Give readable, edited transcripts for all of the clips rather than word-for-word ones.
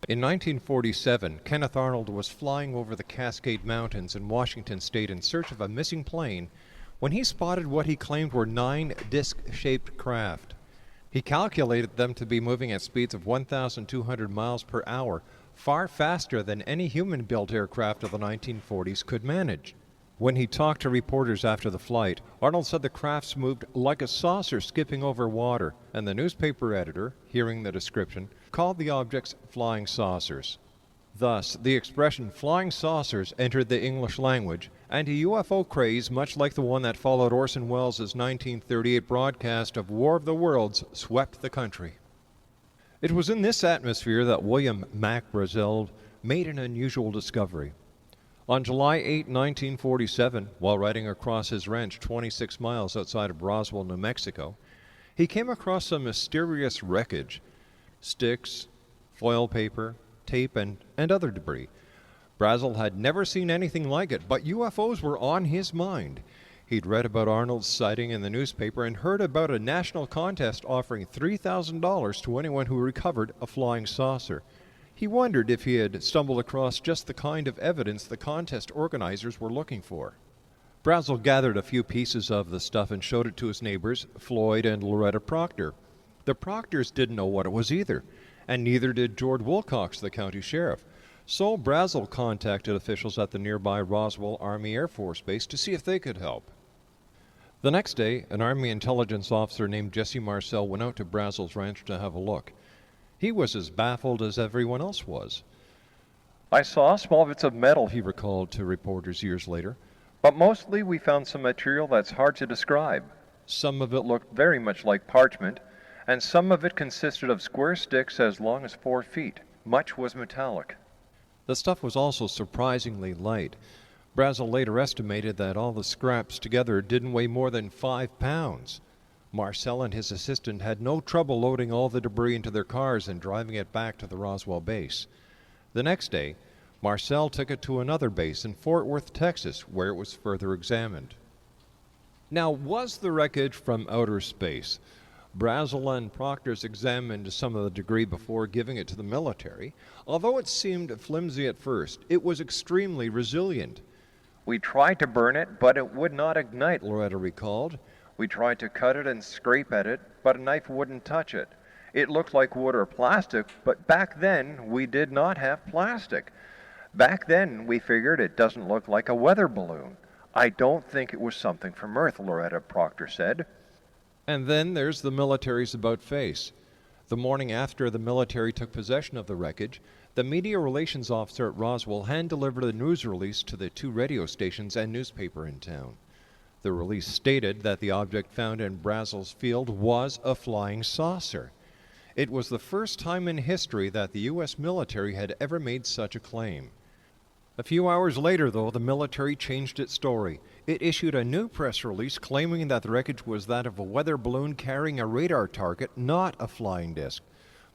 In 1947, Kenneth Arnold was flying over the Cascade Mountains in Washington state in search of a missing plane when he spotted what he claimed were 9 disc-shaped craft. He calculated them to be moving at speeds of 1,200 miles per hour, far faster than any human-built aircraft of the 1940s could manage. When he talked to reporters after the flight, Arnold said the crafts moved like a saucer skipping over water, and the newspaper editor, hearing the description, called the objects flying saucers. Thus, the expression flying saucers entered the English language, and a UFO craze much like the one that followed Orson Welles' 1938 broadcast of War of the Worlds swept the country. It was in this atmosphere that William Mac Brazel made an unusual discovery. On July 8, 1947, while riding across his ranch 26 miles outside of Roswell, New Mexico, he came across some mysterious wreckage, sticks, foil paper, tape, and other debris. Brazel had never seen anything like it, but UFOs were on his mind. He'd read about Arnold's sighting in the newspaper and heard about a national contest offering $3,000 to anyone who recovered a flying saucer. He wondered if he had stumbled across just the kind of evidence the contest organizers were looking for. Brazel gathered a few pieces of the stuff and showed it to his neighbors, Floyd and Loretta Proctor. The Proctors didn't know what it was either, and neither did George Wilcox, the county sheriff. So Brazel contacted officials at the nearby Roswell Army Air Force Base to see if they could help. The next day, an Army intelligence officer named Jesse Marcel went out to Brazel's ranch to have a look. He was as baffled as everyone else was. "I saw small bits of metal," he recalled to reporters years later, "but mostly we found some material that's hard to describe. Some of it looked very much like parchment, and some of it consisted of square sticks as long as 4 feet. Much was metallic." The stuff was also surprisingly light. Brazel later estimated that all the scraps together didn't weigh more than 5 pounds. Marcel and his assistant had no trouble loading all the debris into their cars and driving it back to the Roswell base. The next day, Marcel took it to another base in Fort Worth, Texas, where it was further examined. Now, was the wreckage from outer space? Brazel and Proctors examined some of the debris before giving it to the military. Although it seemed flimsy at first, it was extremely resilient. "We tried to burn it, but it would not ignite," Loretta recalled. "We tried to cut it and scrape at it, but a knife wouldn't touch it. It looked like wood or plastic, but back then we did not have plastic. Back then we figured it doesn't look like a weather balloon. I don't think it was something from Earth," Loretta Proctor said. And then there's the military's about-face. The morning after the military took possession of the wreckage, the media relations officer at Roswell hand-delivered a news release to the 2 radio stations and newspaper in town. The release stated that the object found in Brazel's field was a flying saucer. It was the first time in history that the U.S. military had ever made such a claim. A few hours later, though, the military changed its story. It issued a new press release claiming that the wreckage was that of a weather balloon carrying a radar target, not a flying disc.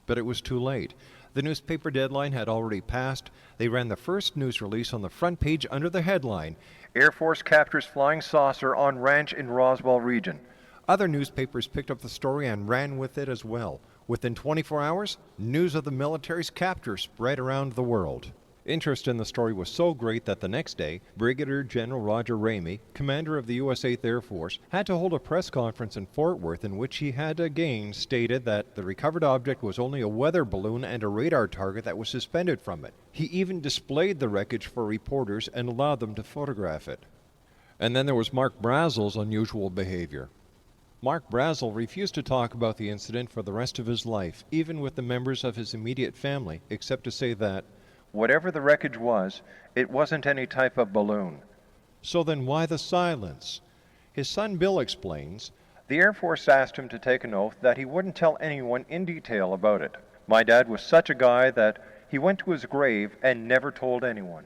But it was too late. The newspaper deadline had already passed. They ran the first news release on the front page under the headline, "Air Force captures flying saucer on ranch in Roswell region." Other newspapers picked up the story and ran with it as well. Within 24 hours, news of the military's capture spread around the world. Interest in the story was so great that the next day, Brigadier General Roger Ramey, commander of the U.S. 8th Air Force, had to hold a press conference in Fort Worth in which he had again stated that the recovered object was only a weather balloon and a radar target that was suspended from it. He even displayed the wreckage for reporters and allowed them to photograph it. And then there was Mark Brazel's unusual behavior. Mark Brazel refused to talk about the incident for the rest of his life, even with the members of his immediate family, except to say that whatever the wreckage was, it wasn't any type of balloon. So then why the silence? His son Bill explains, "The Air Force asked him to take an oath that he wouldn't tell anyone in detail about it. My dad was such a guy that he went to his grave and never told anyone."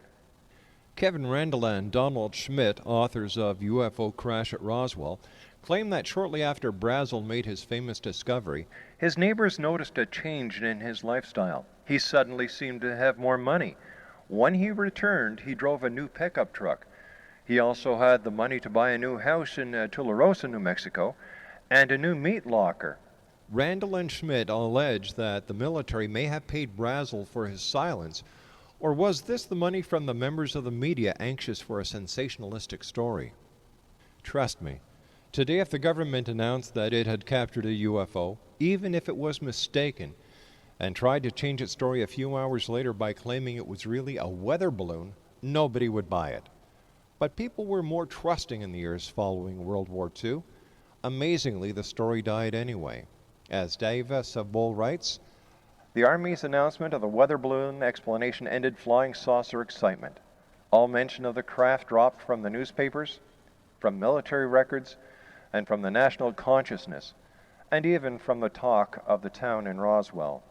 Kevin Randall and Donald Schmidt, authors of UFO Crash at Roswell, claim that shortly after Brazel made his famous discovery, his neighbors noticed a change in his lifestyle. He suddenly seemed to have more money. When he returned, he drove a new pickup truck. He also had the money to buy a new house in Tularosa, New Mexico, and a new meat locker. Randall and Schmidt allege that the military may have paid Brazel for his silence, or was this the money from the members of the media anxious for a sensationalistic story? Trust me, today if the government announced that it had captured a UFO, even if it was mistaken, and tried to change its story a few hours later by claiming it was really a weather balloon, nobody would buy it. But people were more trusting in the years following World War II. Amazingly, the story died anyway. As Dava Sabol writes, the Army's announcement of the weather balloon explanation ended flying saucer excitement. All mention of the craft dropped from the newspapers, from military records, and from the national consciousness, and even from the talk of the town in Roswell.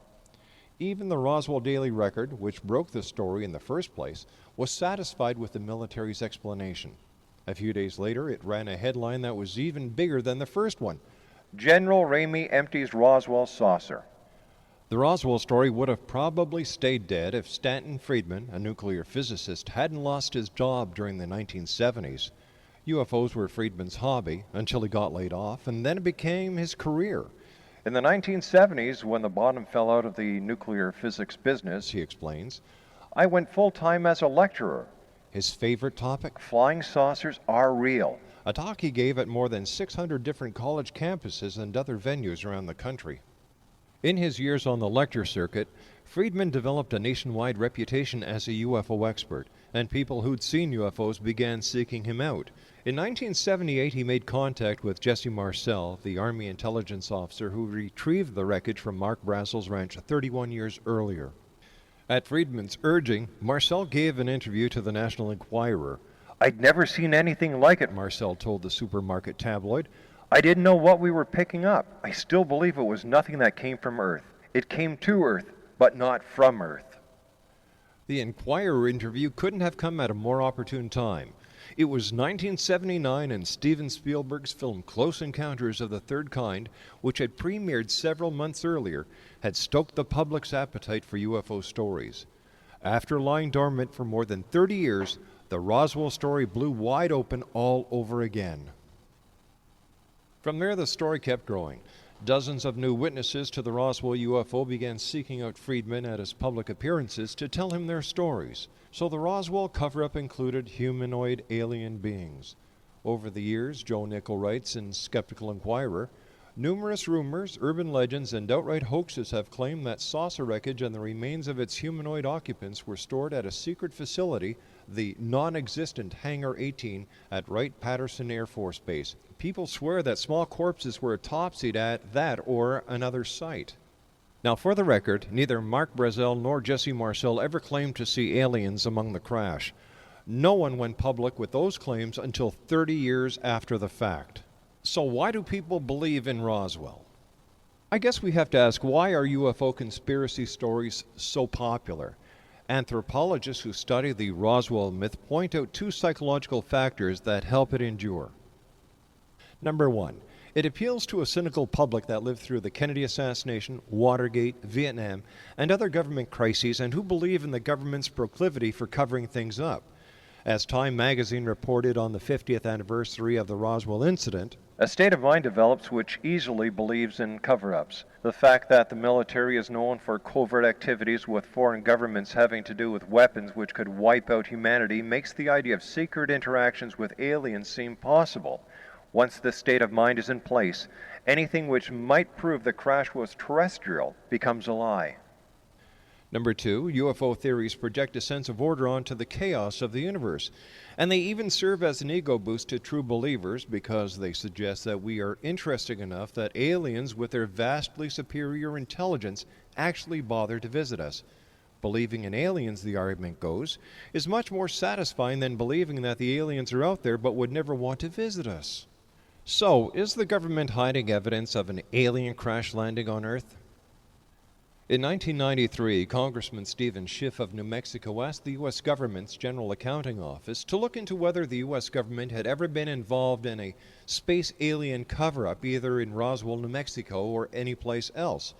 Even the Roswell Daily Record, which broke the story in the first place, was satisfied with the military's explanation. A few days later, it ran a headline that was even bigger than the first one. General Ramey empties Roswell saucer. The Roswell story would have probably stayed dead if Stanton Friedman, a nuclear physicist, hadn't lost his job during the 1970s. UFOs were Friedman's hobby until he got laid off, and then it became his career. In the 1970s, when the bottom fell out of the nuclear physics business, he explains, I went full-time as a lecturer. His favorite topic? Flying saucers are real. A talk he gave at more than 600 different college campuses and other venues around the country. In his years on the lecture circuit, Friedman developed a nationwide reputation as a UFO expert, and people who'd seen UFOs began seeking him out. In 1978, he made contact with Jesse Marcel, the Army intelligence officer who retrieved the wreckage from Mark Brazel's ranch 31 years earlier. At Friedman's urging, Marcel gave an interview to the National Enquirer. I'd never seen anything like it, Marcel told the supermarket tabloid. I didn't know what we were picking up. I still believe it was nothing that came from Earth. It came to Earth, but not from Earth. The Enquirer interview couldn't have come at a more opportune time. It was 1979, and Steven Spielberg's film Close Encounters of the Third Kind, which had premiered several months earlier, had stoked the public's appetite for UFO stories. After lying dormant for more than 30 years, the Roswell story blew wide open all over again. From there, the story kept growing. Dozens of new witnesses to the Roswell UFO began seeking out Friedman at his public appearances to tell him their stories. So the Roswell cover-up included humanoid alien beings. Over the years, Joe Nickel writes in Skeptical Inquirer, numerous rumors, urban legends, and outright hoaxes have claimed that saucer wreckage and the remains of its humanoid occupants were stored at a secret facility, the non-existent Hangar 18 at Wright-Patterson Air Force Base. People swear that small corpses were autopsied at that or another site. Now, for the record, neither Mark Brazel nor Jesse Marcel ever claimed to see aliens among the crash. No one went public with those claims until 30 years after the fact. So why do people believe in Roswell? I guess we have to ask, why are UFO conspiracy stories so popular? Anthropologists who study the Roswell myth point out two psychological factors that help it endure. Number one, it appeals to a cynical public that lived through the Kennedy assassination, Watergate, Vietnam, and other government crises, and who believe in the government's proclivity for covering things up. As Time magazine reported on the 50th anniversary of the Roswell incident, a state of mind develops which easily believes in cover-ups. The fact that the military is known for covert activities with foreign governments having to do with weapons which could wipe out humanity makes the idea of secret interactions with aliens seem possible. Once this state of mind is in place, anything which might prove the crash was terrestrial becomes a lie. Number two, UFO theories project a sense of order onto the chaos of the universe, and they even serve as an ego boost to true believers because they suggest that we are interesting enough that aliens with their vastly superior intelligence actually bother to visit us. Believing in aliens, the argument goes, is much more satisfying than believing that the aliens are out there but would never want to visit us. So, is the government hiding evidence of an alien crash landing on Earth? In 1993, Congressman Stephen Schiff of New Mexico asked the U.S. government's General Accounting Office to look into whether the U.S. government had ever been involved in a space alien cover-up either in Roswell, New Mexico, or anyplace else.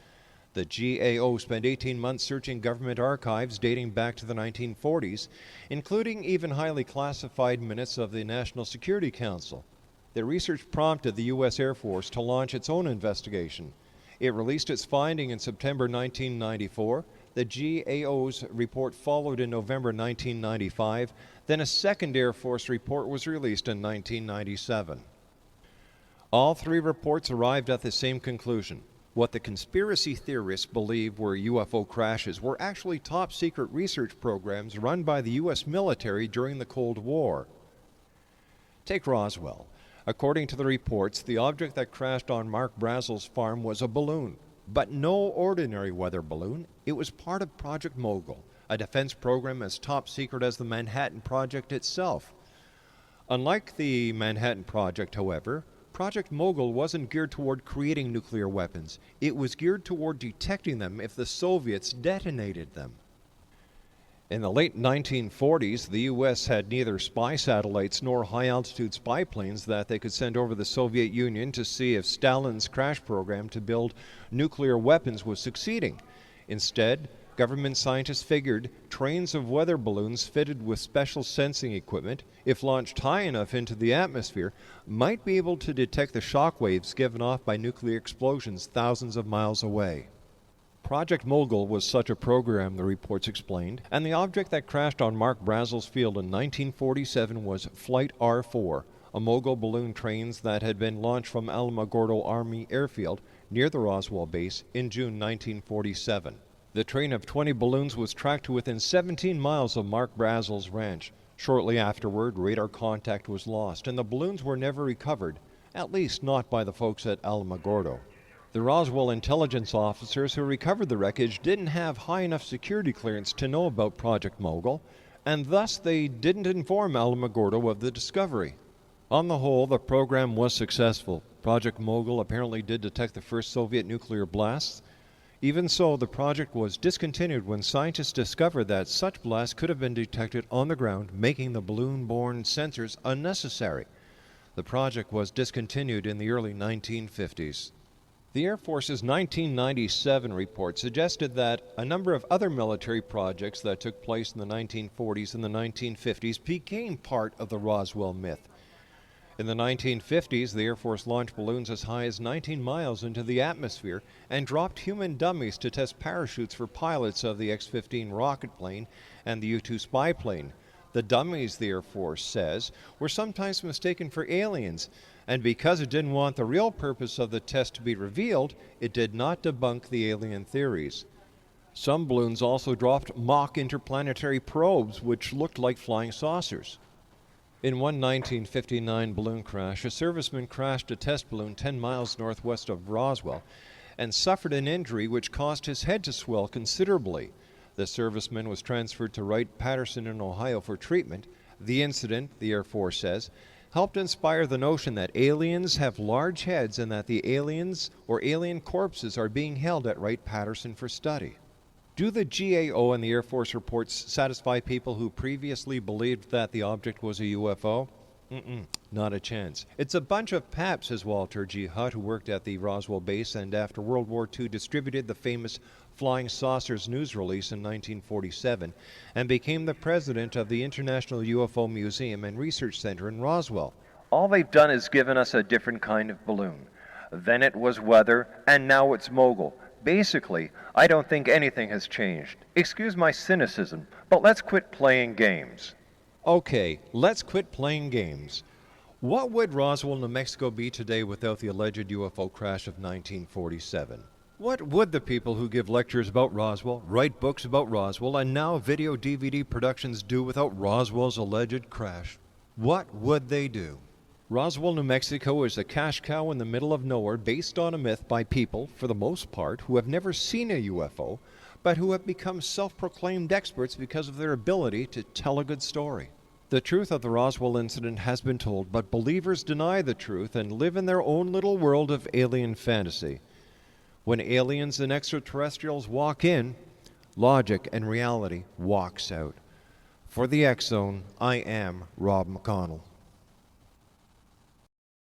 The GAO spent 18 months searching government archives dating back to the 1940s, including even highly classified minutes of the National Security Council. Their research prompted the U.S. Air Force to launch its own investigation. It released its finding in September 1994. The GAO's report followed in November 1995. Then a second Air Force report was released in 1997. All three reports arrived at the same conclusion. What the conspiracy theorists believed were UFO crashes were actually top-secret research programs run by the U.S. military during the Cold War. Take Roswell. According to the reports, the object that crashed on Mark Brazel's farm was a balloon, but no ordinary weather balloon. It was part of Project Mogul, a defense program as top secret as the Manhattan Project itself. Unlike the Manhattan Project, however, Project Mogul wasn't geared toward creating nuclear weapons. It was geared toward detecting them if the Soviets detonated them. In the late 1940s, the U.S. had neither spy satellites nor high-altitude spy planes that they could send over the Soviet Union to see if Stalin's crash program to build nuclear weapons was succeeding. Instead, government scientists figured trains of weather balloons fitted with special sensing equipment, if launched high enough into the atmosphere, might be able to detect the shock waves given off by nuclear explosions thousands of miles away. Project Mogul was such a program, the reports explained, and the object that crashed on Mark Brazel's field in 1947 was Flight R-4, a Mogul balloon trains that had been launched from Alamogordo Army Airfield near the Roswell base in June 1947. The train of 20 balloons was tracked to within 17 miles of Mark Brazel's ranch. Shortly afterward, radar contact was lost, and the balloons were never recovered, at least not by the folks at Alamogordo. The Roswell intelligence officers who recovered the wreckage didn't have high enough security clearance to know about Project Mogul, and thus they didn't inform Alamogordo of the discovery. On the whole, the program was successful. Project Mogul apparently did detect the first Soviet nuclear blasts. Even so, the project was discontinued when scientists discovered that such blasts could have been detected on the ground, making the balloon-borne sensors unnecessary. The project was discontinued in the early 1950s. The Air Force's 1997 report suggested that a number of other military projects that took place in the 1940s and the 1950s became part of the Roswell myth. In the 1950s, the Air Force launched balloons as high as 19 miles into the atmosphere and dropped human dummies to test parachutes for pilots of the X-15 rocket plane and the U-2 spy plane. The dummies, the Air Force says, were sometimes mistaken for aliens, and because it didn't want the real purpose of the test to be revealed, it did not debunk the alien theories. Some balloons also dropped mock interplanetary probes, which looked like flying saucers. In one 1959 balloon crash, a serviceman crashed a test balloon 10 miles northwest of Roswell and suffered an injury which caused his head to swell considerably. The serviceman was transferred to Wright-Patterson in Ohio for treatment. The incident, the Air Force says, helped inspire the notion that aliens have large heads and that the aliens or alien corpses are being held at Wright-Patterson for study. Do the GAO and the Air Force reports satisfy people who previously believed that the object was a UFO? Not a chance. It's a bunch of pap, says Walter G. Hutt, who worked at the Roswell base and after World War II distributed the famous Flying Saucers news release in 1947 and became the president of the International UFO Museum and Research Center in Roswell. All they've done is given us a different kind of balloon. Then it was weather, and now it's Mogul. Basically, I don't think anything has changed. Excuse my cynicism, but let's quit playing games. Okay, let's quit playing games. What would Roswell, New Mexico be today without the alleged UFO crash of 1947? What would the people who give lectures about Roswell, write books about Roswell, and now video DVD productions do without Roswell's alleged crash? What would they do? Roswell, New Mexico is a cash cow in the middle of nowhere based on a myth by people, for the most part, who have never seen a UFO, but who have become self-proclaimed experts because of their ability to tell a good story. The truth of the Roswell incident has been told, but believers deny the truth and live in their own little world of alien fantasy. When aliens and extraterrestrials walk in, logic and reality walks out. For the X Zone, I am Rob McConnell.